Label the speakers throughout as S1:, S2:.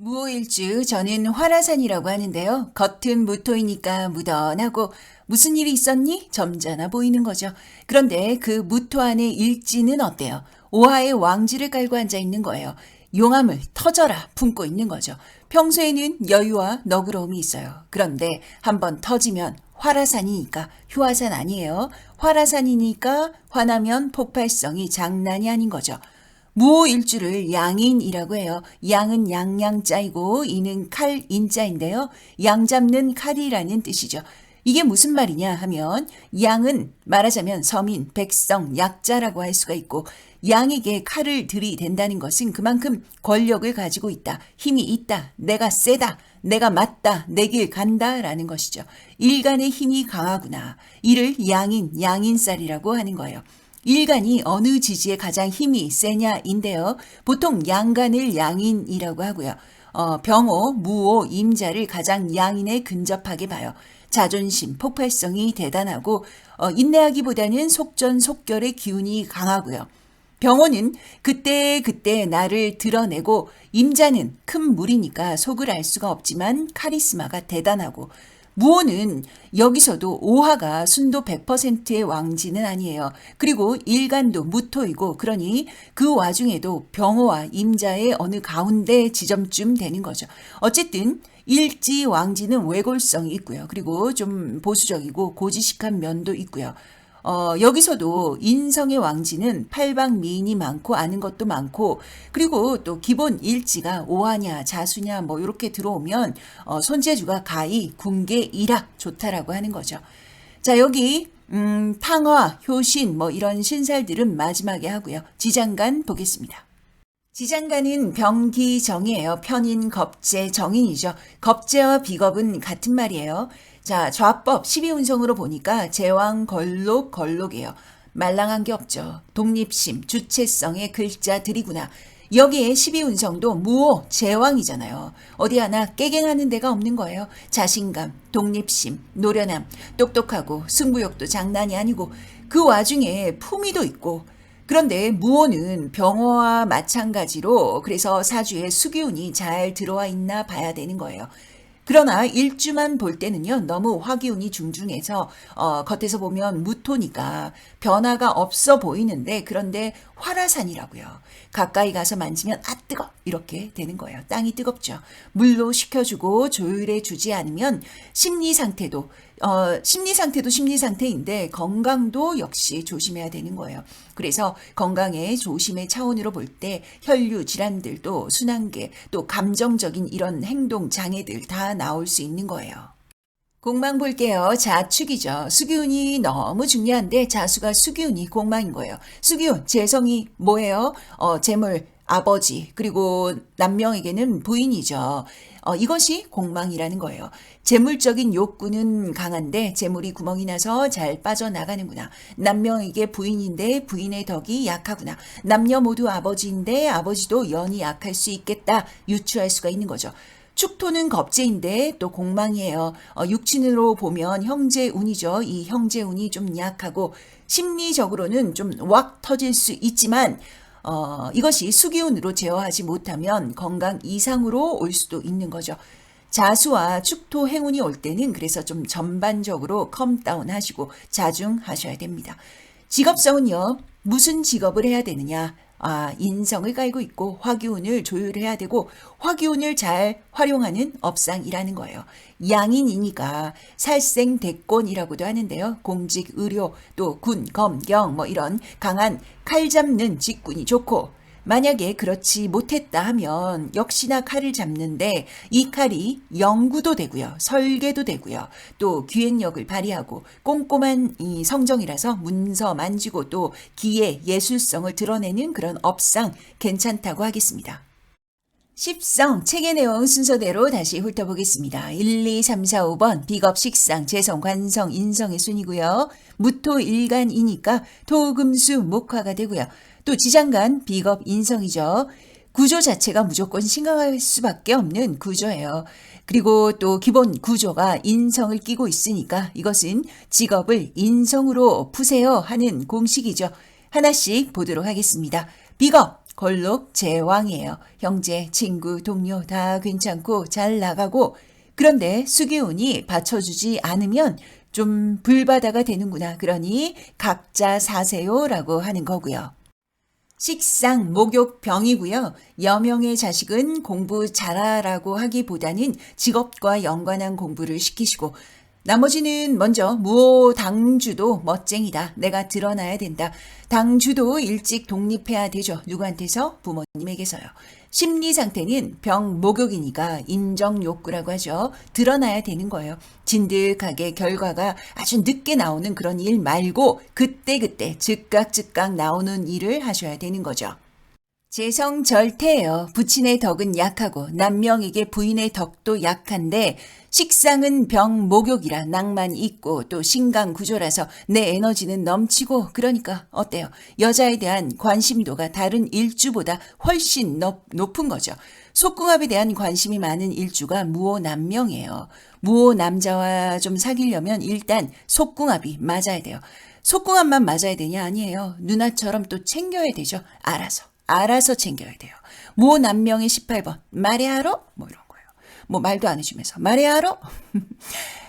S1: 무오일주, 저는 화라산이라고 하는데요. 겉은 무토이니까 무던하고 무슨 일이 있었니? 점잖아 보이는 거죠. 그런데 그 무토 안의 일지는 어때요? 오하의 왕지를 깔고 앉아 있는 거예요. 용암을 터져라 품고 있는 거죠. 평소에는 여유와 너그러움이 있어요. 그런데 한번 터지면 화라산이니까 휴화산 아니에요. 화라산이니까 화나면 폭발성이 장난이 아닌 거죠. 무오일주를 양인이라고 해요. 양은 양양자이고 인은 칼 인자인데요. 양 잡는 칼이라는 뜻이죠. 이게 무슨 말이냐 하면 양은 말하자면 서민, 백성, 약자라고 할 수가 있고 양에게 칼을 들이댄다는 것은 그만큼 권력을 가지고 있다, 힘이 있다, 내가 세다, 내가 맞다, 내 길 간다라는 것이죠. 일간의 힘이 강하구나. 이를 양인, 양인살이라고 하는 거예요. 일간이 어느 지지에 가장 힘이 세냐인데요. 보통 양간을 양인이라고 하고요. 병오, 무오, 임자를 가장 양인에 근접하게 봐요. 자존심, 폭발성이 대단하고 인내하기보다는 속전속결의 기운이 강하고요. 병호는 그때그때 나를 드러내고 임자는 큰 물이니까 속을 알 수가 없지만 카리스마가 대단하고 무호는 여기서도 오하가 순도 100%의 왕지는 아니에요. 그리고 일간도 무토이고 그러니 그 와중에도 병호와 임자의 어느 가운데 지점쯤 되는 거죠. 어쨌든 일지 왕지는 외골성이 있고요. 그리고 좀 보수적이고 고지식한 면도 있고요. 여기서도 인성의 왕지는 팔방미인이 많고 아는 것도 많고 그리고 또 기본 일지가 오하냐 자수냐 뭐 이렇게 들어오면 손재주가 가히 궁계 일학 좋다라고 하는 거죠. 자 여기 탕화, 효신 뭐 이런 신살들은 마지막에 하고요. 지장간 보겠습니다. 지장간은 병기정이에요. 편인, 겁재, 정인이죠. 겁재와 비겁은 같은 말이에요. 자, 좌법 12운성으로 보니까 제왕, 걸록, 걸록이에요. 말랑한 게 없죠. 독립심, 주체성의 글자들이구나. 여기에 12운성도 무오, 제왕이잖아요. 어디 하나 깨갱하는 데가 없는 거예요. 자신감, 독립심, 노련함, 똑똑하고 승부욕도 장난이 아니고 그 와중에 품위도 있고 그런데 무오는 병호와 마찬가지로 그래서 사주에 수기운이 잘 들어와 있나 봐야 되는 거예요. 그러나 일주만 볼 때는요 너무 화기운이 중중해서 겉에서 보면 무토니까 변화가 없어 보이는데 그런데 화라산이라고요. 가까이 가서 만지면 아 뜨거 이렇게 되는 거예요. 땅이 뜨겁죠. 물로 식혀주고 조율해 주지 않으면 심리 상태도 심리 상태인데 건강도 역시 조심해야 되는 거예요. 그래서 건강에 조심의 차원으로 볼 때 혈류 질환들도 순환계 또 감정적인 이런 행동 장애들 다 나올 수 있는 거예요. 공망 볼게요. 자축이죠. 수기운이 너무 중요한데 자수가 수기운이 공망인 거예요. 수기운, 재성이 뭐예요? 재물, 아버지, 그리고 남명에게는 부인이죠. 이것이 공망이라는 거예요. 재물적인 욕구는 강한데 재물이 구멍이 나서 잘 빠져나가는구나. 남명에게 부인인데 부인의 덕이 약하구나. 남녀 모두 아버지인데 아버지도 연이 약할 수 있겠다. 유추할 수가 있는 거죠. 축토는 겁재인데 또 공망이에요. 육친으로 보면 형제운이죠. 이 형제운이 좀 약하고 심리적으로는 좀 왁 터질 수 있지만 이것이 수기운으로 제어하지 못하면 건강 이상으로 올 수도 있는 거죠. 자수와 축토 행운이 올 때는 그래서 좀 전반적으로 컴다운 하시고 자중하셔야 됩니다. 직업성은요. 무슨 직업을 해야 되느냐. 인성을 깔고 있고 화기운을 조율해야 되고 화기운을 잘 활용하는 업상이라는 거예요. 양인이니까 살생대권이라고도 하는데요. 공직, 의료, 또 군, 검, 경 뭐 이런 강한 칼 잡는 직군이 좋고 만약에 그렇지 못했다 하면 역시나 칼을 잡는데 이 칼이 연구도 되고요. 설계도 되고요. 또 기획력을 발휘하고 꼼꼼한 이 성정이라서 문서 만지고 또 기의 예술성을 드러내는 그런 업상 괜찮다고 하겠습니다. 십성 책의 내용 순서대로 다시 훑어보겠습니다. 1, 2, 3, 4, 5번 비겁, 식상, 재성, 관성, 인성의 순이고요. 무토, 일간이니까 토, 금수, 목화가 되고요. 또 지장간, 비겁, 인성이죠. 구조 자체가 무조건 심각할 수밖에 없는 구조예요. 그리고 또 기본 구조가 인성을 끼고 있으니까 이것은 직업을 인성으로 푸세요 하는 공식이죠. 하나씩 보도록 하겠습니다. 비겁, 걸록 제왕이에요. 형제, 친구, 동료 다 괜찮고 잘 나가고 그런데 수기운이 받쳐주지 않으면 좀 불바다가 되는구나. 그러니 각자 사세요라고 하는 거고요. 식상, 목욕, 병이고요. 여명의 자식은 공부 잘하라고 하기보다는 직업과 연관한 공부를 시키시고 나머지는 먼저 무호 당주도 멋쟁이다. 내가 드러나야 된다. 당주도 일찍 독립해야 되죠. 누구한테서? 부모님에게서요. 심리 상태는 병 목욕이니까 인정 욕구라고 하죠. 드러나야 되는 거예요. 진득하게 결과가 아주 늦게 나오는 그런 일 말고 그때그때 즉각 나오는 일을 하셔야 되는 거죠. 재성절태예요. 부친의 덕은 약하고 남명에게 부인의 덕도 약한데 식상은 병 목욕이라 낭만 있고 또 신강구조라서 내 에너지는 넘치고 그러니까 어때요? 여자에 대한 관심도가 다른 일주보다 훨씬 높은 거죠. 속궁합에 대한 관심이 많은 일주가 무호남명이에요. 무호남자와 좀 사귀려면 일단 속궁합이 맞아야 돼요. 속궁합만 맞아야 되냐? 아니에요. 누나처럼 또 챙겨야 되죠. 알아서 챙겨야 돼요. 모 남명의 18번 말해하러? 뭐 이런 거예요. 뭐 말도 안 해주면서 말해하러?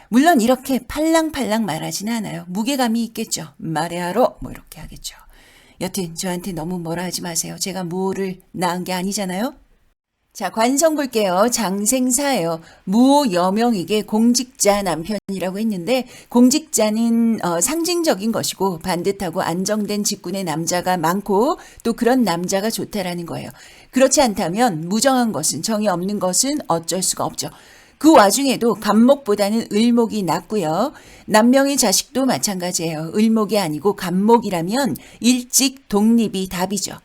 S1: 물론 이렇게 팔랑팔랑 말하지는 않아요. 무게감이 있겠죠. 말해하러? 뭐 이렇게 하겠죠. 여튼 저한테 너무 뭐라 하지 마세요. 제가 무호를 낳은 게 아니잖아요. 자, 관성 볼게요. 장생사예요. 무호 여명에게 공직자 남편이라고 했는데 공직자는 상징적인 것이고 반듯하고 안정된 직군의 남자가 많고 또 그런 남자가 좋다라는 거예요. 그렇지 않다면 무정한 것은 정이 없는 것은 어쩔 수가 없죠. 그 와중에도 간목보다는 을목이 낫고요. 남명의 자식도 마찬가지예요. 을목이 아니고 간목이라면 일찍 독립이 답이죠.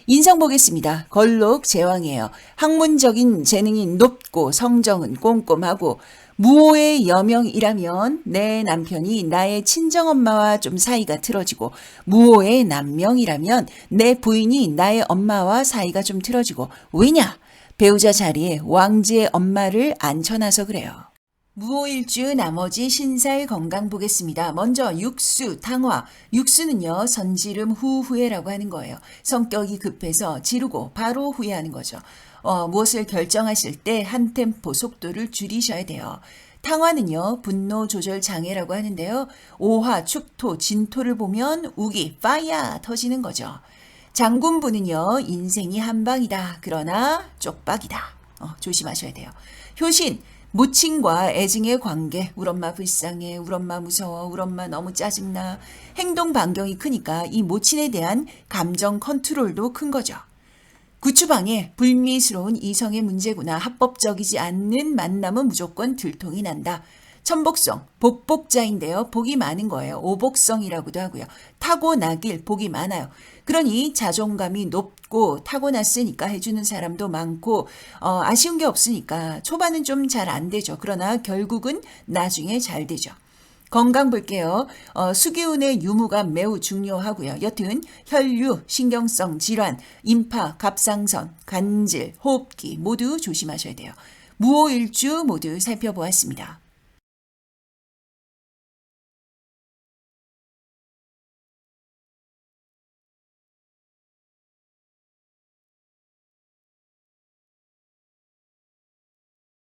S1: 인성 보겠습니다. 걸록 제왕이에요. 학문적인 재능이 높고 성정은 꼼꼼하고 무호의 여명이라면 내 남편이 나의 친정엄마와 좀 사이가 틀어지고 무호의 남명이라면 내 부인이 나의 엄마와 사이가 좀 틀어지고 왜냐? 배우자 자리에 왕지의 엄마를 앉혀놔서 그래요. 무호일주 나머지 신사의 건강 보겠습니다. 먼저 육수, 탕화. 육수는요, 선지름 후회라고 하는 거예요. 성격이 급해서 지르고 바로 후회하는 거죠. 무엇을 결정하실 때 한 템포 속도를 줄이셔야 돼요. 탕화는요, 분노 조절 장애라고 하는데요. 오화, 축토, 진토를 보면 우기, 파이어 터지는 거죠. 장군부는요, 인생이 한방이다. 그러나 쪽박이다. 조심하셔야 돼요. 효신, 모친과 애증의 관계, 우리 엄마 불쌍해, 우리 엄마 무서워, 우리 엄마 너무 짜증나. 행동 반경이 크니까 이 모친에 대한 감정 컨트롤도 큰 거죠. 구추방해, 불미스러운 이성의 문제구나. 합법적이지 않는 만남은 무조건 들통이 난다. 천복성, 복복자인데요. 복이 많은 거예요. 오복성이라고도 하고요. 타고나길 복이 많아요. 그러니 자존감이 높고 타고났으니까 해주는 사람도 많고 아쉬운 게 없으니까 초반은 좀 잘 안 되죠. 그러나 결국은 나중에 잘 되죠. 건강 볼게요. 수기운의 유무가 매우 중요하고요. 여튼 혈류, 신경성 질환, 임파, 갑상선, 간질, 호흡기 모두 조심하셔야 돼요. 무호일주 모두 살펴보았습니다.